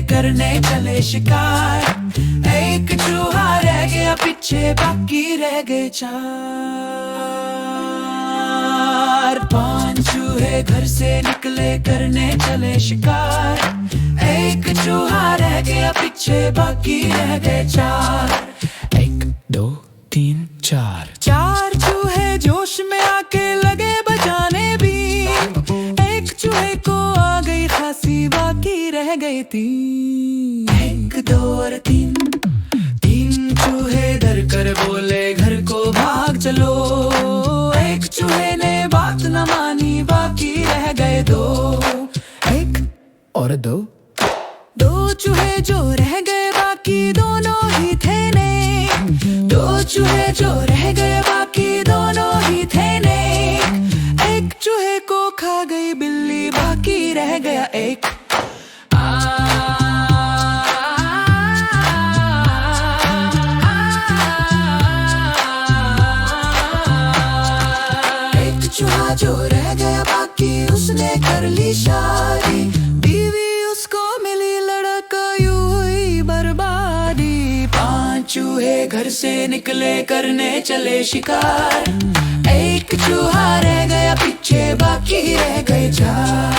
करने चले शिकार। एक चूहा रह गया पीछे, बाकी रह गए चार। 5 चूहे घर से निकले करने चले शिकार। एक चूहा रह गया पीछे, बाकी रह गए चार। 1 2 3 4 4 चूहे जोश में आके लगे बजाने भी। एक चूहे को आ गई खांसी, बाकी रह गए 3। 1 2 और 3 चूहे डर कर बोले घर को भाग चलो। एक चूहे ने बात न मानी, बाकी रह गए 2। 1 और 2 चूहे जो रह गए, बाकी दोनों ही थे ने। 2 चूहे जो रह गए, बाकी दोनों ही थे ने। एक चूहे को खा गई बिल्ली, बाकी रह गया 1। चूहा जो रह गया बाकी, उसने कर ली शादी। बीवी उसको मिली, लड़का यूं हुई बर्बादी। 5 चूहे घर से निकले करने चले शिकार। एक चूहा रह गया पीछे, बाकी रह गए 4।